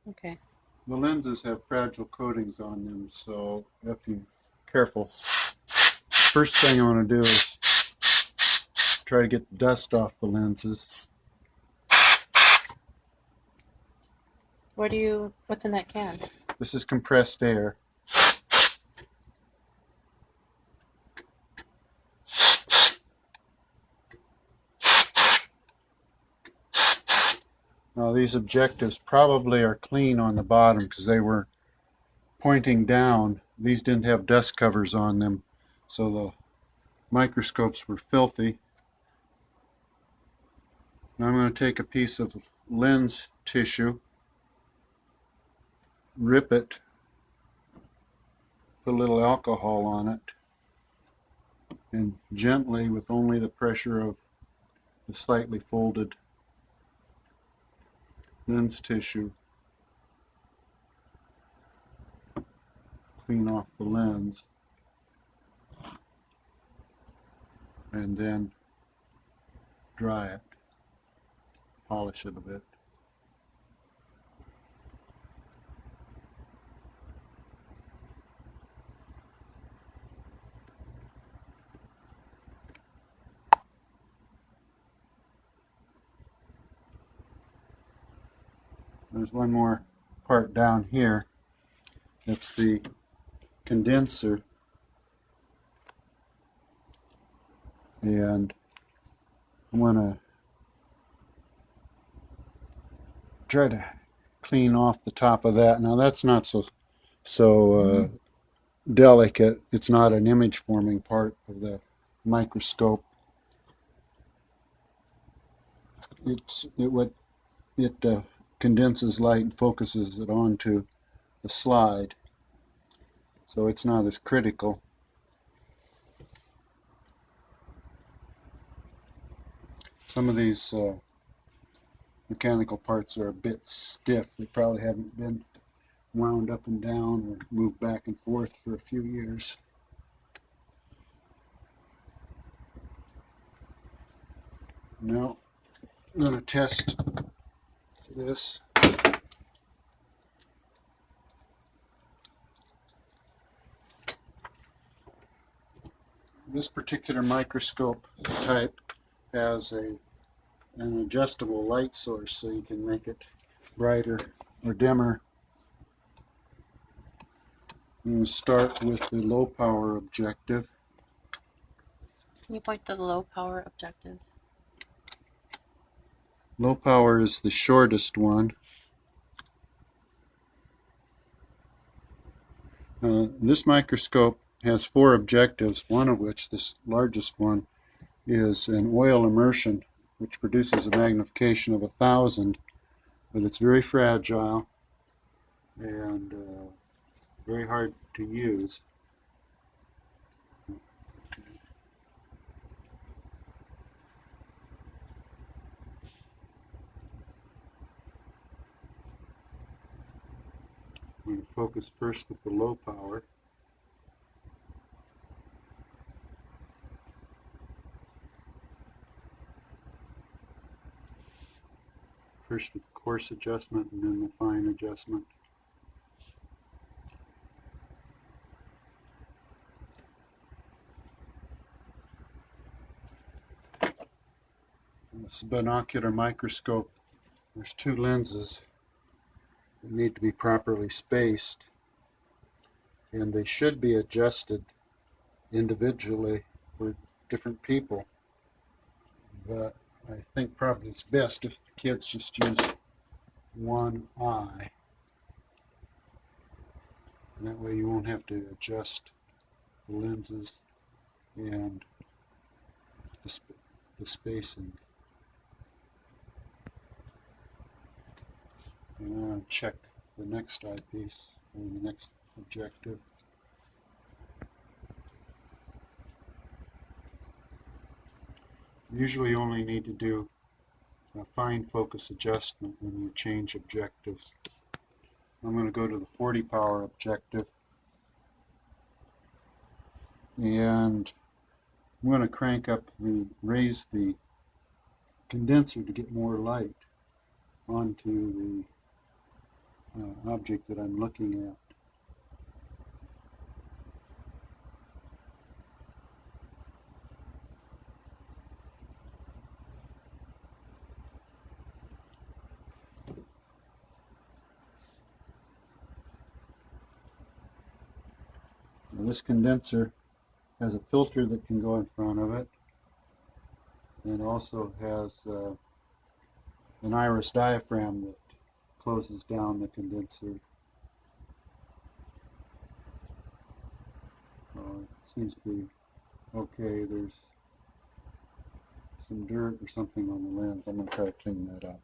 Okay. The lenses have fragile coatings on them, so you have to be careful. First thing I want to do is try to get the dust off the lenses. What's in that can? This is compressed air. Now these objectives probably are clean on the bottom because they were pointing down. These didn't have dust covers on them, so the microscopes were filthy. Now I'm going to take a piece of lens tissue, rip it, put a little alcohol on it, and gently, with only the pressure of the slightly folded lens tissue, clean off the lens, and then dry it, polish it a bit. There's one more part down here. It's the condenser, and I'm going to try to clean off the top of that. Now that's not so delicate. It's not an image forming part of the microscope. It condenses light and focuses it onto the slide, so it's not as critical. Some of these mechanical parts are a bit stiff. They probably haven't been wound up and down or moved back and forth for a few years. Now I'm going to test this. This particular microscope type has an adjustable light source, so you can make it brighter or dimmer. I'm going to start with the low power objective. Can you point to the low power objective? Low power is the shortest one. This microscope has 4 objectives, one of which, this largest one, is an oil immersion, which produces a magnification of 1,000, but it's very fragile and very hard to use. I'm going to focus first with the low power. First with coarse adjustment and then the fine adjustment. This binocular microscope, there's 2 lenses that need to be properly spaced, and they should be adjusted individually for different people. But I think probably it's best if the kids just use one eye. And that way you won't have to adjust the lenses and the spacing. And I'm going to check the next eyepiece or the next objective. Usually you only need to do a fine focus adjustment when you change objectives. I'm going to go to the 40 power objective, and I'm going to raise the condenser to get more light onto the object that I'm looking at. Now this condenser has a filter that can go in front of it, and also has an iris diaphragm that closes down the condenser. It seems to be okay. There's some dirt or something on the lens. I'm going to try to clean that up.